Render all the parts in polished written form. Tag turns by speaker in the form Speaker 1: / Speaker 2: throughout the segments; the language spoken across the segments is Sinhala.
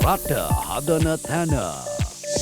Speaker 1: රට හදන තැන.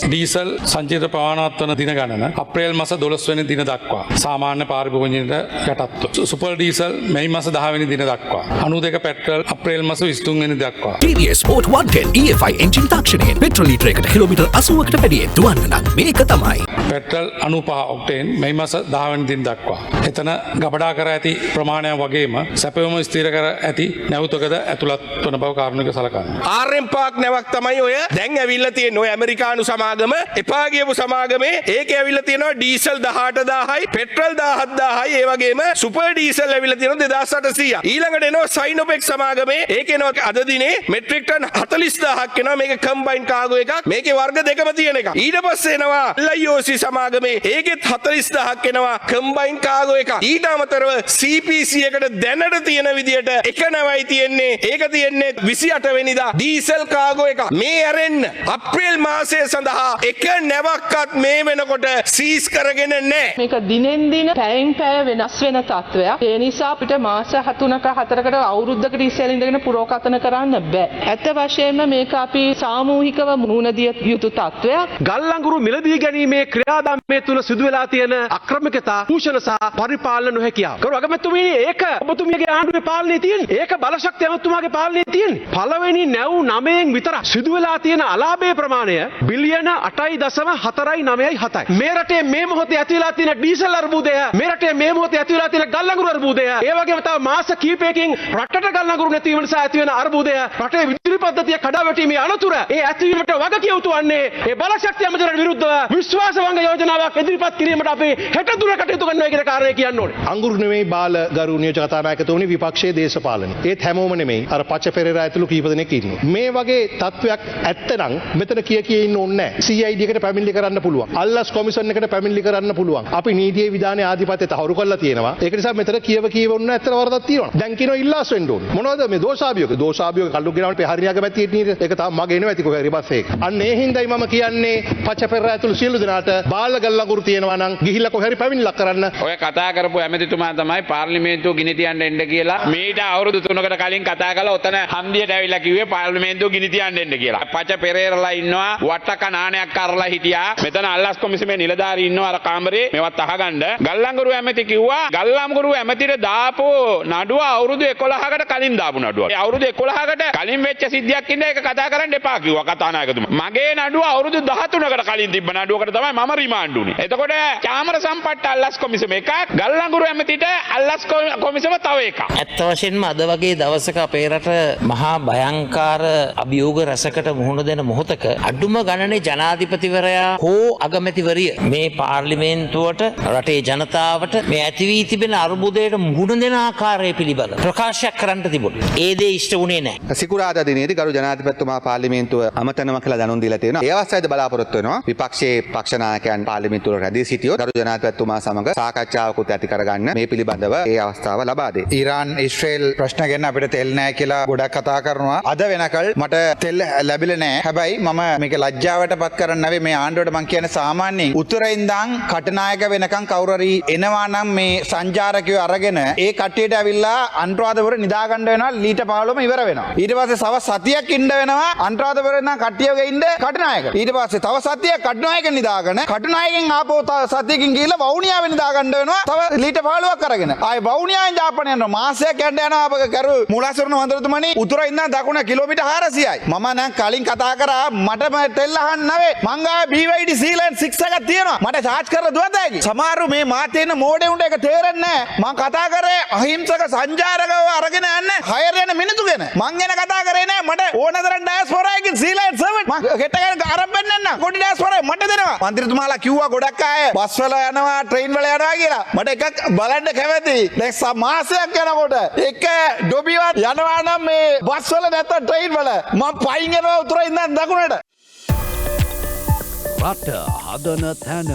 Speaker 2: ඩීසල් සංචිත ප්‍රමාණවත් වන දින ගණන අප්‍රේල් මාස 12 වෙනි දින දක්වා සාමාන්‍ය පාරිභෝගිකයන්ට යටත්ව. සුපර් ඩීසල් මැයි මාස 10 වෙනි දින දක්වා. 92 පෙට්‍රල් අප්‍රේල් මාස 23 වෙනි දක්වා.
Speaker 3: TVS Sport 110 EFI එන්ජින් තාක්ෂණයෙන් පෙට්‍රල් ලීටරයකට කිලෝමීටර් 80කට වැඩියෙන් දුවන්න නම් මේක තමයි.
Speaker 2: පෙට්‍රල් 95 ඔක්ටේන් මැයි මාස 10 වෙනි දින දක්වා. එතන ගබඩා කර ඇති ප්‍රමාණය වගේම සැපයුම ස්ථිර කර ඇති නැවතකද ඇතුළත් වන බව කාරණක සලකන්න.
Speaker 4: ආර්එම් පාක් නැවක් තමයි ඔය දැන් ඇවිල්ලා තියෙන ඔය ඇමරිකානු සමාගම එපා ගියපු සමාගමේ ඒකේ ඇවිල්ලා තියෙනවා ඩීසල් 18000යි පෙට්‍රල් 17000යි ඒ වගේම සුපර් ඩීසල් ඇවිල්ලා තියෙනවා 2800. ඊළඟට එනවා සයිනොපෙක් සමාගමේ ඒකේ එනවා අද දිනේ මෙට්‍රික් ටන් 40000ක් එනවා මේක කම්බයින් කාගෝ එකක් මේකේ වර්ග දෙකම තියෙන එකක්. ඊට පස්සේ එනවා LIOC සමාගමේ ඒකෙත් 40000ක් එනවා කම්බයින් කාගෝ එකක්. ඊට අමතරව CPC එකට දැනට තියෙන විදියට එක නැවයි තියෙන්නේ ඒක තියෙන්නේ 28 වෙනිදා ඩීසල් කාගෝ එකක්. මේ ඇරෙන්න අප්‍රේල් මාසයේ සඳහා එක නැවක්වත් මේ වෙනකොට සීස් කරගෙන නැහැ.
Speaker 5: මේක දිනෙන් දින පැයෙන් පැය වෙනස් වෙන තත්වයක්. ඒ නිසා අපිට මාස 3ක 4කට අවුරුද්දකට ඉස්සෙල්ලා ඉඳගෙන පුරෝකතන කරන්න බෑ. ඇත්ත වශයෙන්ම මේක අපි සාමූහිකව මුහුණ දිය යුතු තත්වයක්.
Speaker 6: ගල් අඟුරු මිලදී ගැනීමේ ක්‍රියාදාමයේ තුල සිදු වෙලා තියෙන අක්‍රමිකතා, දූෂණ සහ පරිපාලන නොහැකියාව. කරු අගමැතිතුමනි ඒක ඔබතුමියගේ ආණ්ඩුවේ පාලනයේ තියෙන්නේ. ඒක බලශක්තිය අගමැතිතුමාගේ පාලනයේ තියෙන්නේ. පළවෙනි නැව් 9න් විතර සිදු වෙලා තියෙන අලාභයේ ප්‍රමාණය බිලියන 8.497යි. මේ රටේ මේ මොහොතේ ඇති වෙලා තියෙන ඩීසල් අර්බුදය, මේ රටේ මේ මොහොතේ ඇති වෙලා තියෙන ගල් අඟුරු අර්බුදය, ඒ වගේම තව මාස කිහිපයකින් රටට ගල් අඟුරු නැති වීම නිසා ඇති වෙන අර්බුදය, රටේ විදුලි පද්ධතිය කඩාවැටීමේ අනතුර, ඒ ඇතිවීමට වග කිය යුතු වන්නේ ඒ බලශක්ති අමාත්‍යාංශයට විරුද්ධව විශ්වාසභංග යෝජනාවක් ඉදිරිපත් කිරීමට අපි හෙට දුර කටයුතු කරනවා කියන කාරණේ කියන්න ඕනේ.
Speaker 7: අඟුරු නෙමෙයි බාල ගරු නියෝජක කතානායකතුමනි විපක්ෂයේ දේශපාලන. ඒත් හැමෝම නෙමෙයි. අර පච්ච පෙරේරා ඇතුළු කීප දෙනෙක් ඉන්නවා. මේ වගේ තත්වයක් ඇත්තනම් මෙතන කිය ඉන්න ඕනේ නැහැ. CID එකට පැමිණිලි කරන්න පුළුවන්. අල්ලස් කොමිෂන් එකට පැමිණිලි කරන්න පුළුවන්. අපි නීතියේ විධානයේ ආධිපත්‍යය තහවුරු කරලා තියෙනවා. ඒක නිසා මෙතන කියව ඔන්න ඇත්තට වරදක් තියෙනවා. දැන් කියනවා ඉල්ලාස් වෙන්න ඕනේ. මොනවද මේ දෝෂාභියෝග? දෝෂාභියෝග කල්ලු ගෙනාවට හරියක පැත්තේ නේද? ඒක තාම මගේ නෙවෙයි කොහේ හරි බස් එක. අන්න ඒ හින්දායි මම කියන්නේ පච්ච පෙරේරා ඇතුළු සියලු දෙනාට බාල ගල් අඟුරු තියෙනවා නම් ගිහිල්ලා කොහේ හරි පැමිණිලක් කරන්න.
Speaker 8: ඔය කතා කරපු ඇමතිතුමා තමයි පාර්ලිමේන්තුව ගිනි තියන්න එන්න කියලා මීට අවුරුදු 3කට කලින් කතා කරලා ඔතන හන්දියට ඇවිල්ලා කිව්වේ පාර්ලිමේන්තුව ගිනි තියන්න එන්න කියලා. පච්ච පෙරේරාලා ඉන්නවා වට්ටක නානයක් කරලා හිටියා. මෙතන අල්ලස් කොමිසමේ නිලධාරී ඉන්නවා අර කාමරේ මේවත් අහගන්න. ගල් අඟුරු ඇමති කිව්වා ගල් අඟුරු ඇමතිට දාපු නඩුව අවුරුදු 11කට කලින් දාපු නඩුව. ඒ අවුරුදු 11කට කලින් වෙච්ච සිද්ධියක් ඉන්න ඒක කතා කරන්න එපා කිව්වා කතානායකතුමා. මගේ නඩුව අවුරුදු 13කට කලින් තිබ්බ නඩුවකට තමයි මම රිමාන්ඩ් උනේ. එතකොට චාමර සම්පත්ත අල්ලස් කොමිසම එකක් ගල් අඟුරු ඇමතිට අල්ලස් කොමිසම තව එකක්.
Speaker 9: ඇත්ත වශයෙන්ම අද වගේ දවසක අපේ රට මහා භයංකාර අභියෝග රසකට මුහුණ දෙන මොහොතක අඩුම ගණනේ ජනාධිපතිවරයා හෝ අගමැතිවරිය මේ පාර්ලිමේන්තුවට රටේ ජනතාවට මේ ඇති වී තිබෙන අර්බුදයට මුහුණ දෙන ආකාරය පිළිබඳ ප්‍රකාශයක් කරන්න තිබුණා. ඒ දේ ඉෂ්ට වුණේ නැහැ.
Speaker 10: සිකුරාදා දිනේදී ගරු ජනාධිපතිතුමා පාර්ලිමේන්තුව අමතනවා කියලා දැනුම් දීලා තියෙනවා. ඒ අවස්ථාවේදී බලාපොරොත්තු වෙනවා විපක්ෂයේ පක්ෂ නායකයන් පාර්ලිමේන්තුව රැඳී සිටියොත් ගරු ජනාධිපතිතුමා සමග සාකච්ඡාවකුත් ඇති කරගන්න මේ පිළිබඳව ඒ අවස්ථාව ලබා දෙයි.
Speaker 11: ඊරාන් ඉස්රේල් ප්‍රශ්න ගැන අපිට තෙල් නැහැ කියලා ගොඩක් කතා කරනවා. අද වෙනකල් මට තෙල් ලැබිලා නැහැ. හැබැයි මම මේක ලැජ්ජාවට පත් කරන්න නැවේ මේ ආණ්ඩුවට මම කියන්නේ සාමාන්‍යයෙන් උතුරේ ඉඳන් කටනායක වෙනකන් කවුරු හරි එනවා නම් මේ සංචාරකයෝ අරගෙන ඒ කට්ටියට ඇවිල්ලා අනුරාධපුර නිදා ගන්න වෙනවා ලීට 15ම ඉවර වෙනවා. ඊට පස්සේ තව සතියක් ඉන්න වෙනවා අනුරාධපුර ඉඳන් කට්ටියගේ ඉන්න කටනායක. ඊට පස්සේ තව සතියක් කටනායක නිදාගෙන කටනායකෙන් ආපහු සතියකින් ගිහලා වවුනියාව නිදා ගන්න වෙනවා. තව ලීට 15ක් අරගෙන. ආයේ වවුනියාවෙන් ජාපනයට යනවා මාසයක් යන්න යනවා අපගේ කරු මුලාසුරන වන්දරතුමනි උතුරේ ඉඳන් දකුණ කිලෝමීටර් 400යි. මම නම් කලින් කතා කරා මට තෙල් අහන්න නැවේ. මං ගාව BYD සීලෙන් 6 එකක් තියෙනවා. මට charge කරලා දුවද හැකි. සමහරු මේ මාතේ ඉන්න මෝඩේ උන්ට ඒක තේරෙන්නේ නැහැ. මං කතා කරේ අහිංසක සංචාරකව අරගෙන යන්නේ හයර් යන මිනිත්තු ගැන. මං ගැන කතා කරේ නෑ මට ඕනතරම් ඩයස්පොරා එකකින් සීලෙන් 7 මං ගෙට ගන්න ආරම්භ වෙන්න නම් කොටි ඩයස්පොරා මට දෙනවා. මන්ත්‍රීතුමාලා කිව්වා ගොඩක් අය බස් වල යනවා ට්‍රේන් වල යනවා කියලා. මට එකක් බලන්න කැමතියි. දැන් මාසයක් යනකොට එක ඩොබිවත් යනවා නම් මේ බස් වල නැත්නම් ට්‍රේන් වල මං පයින් යනවා උතුරේ ඉඳන් දකුණට.
Speaker 1: රට හදන තැන.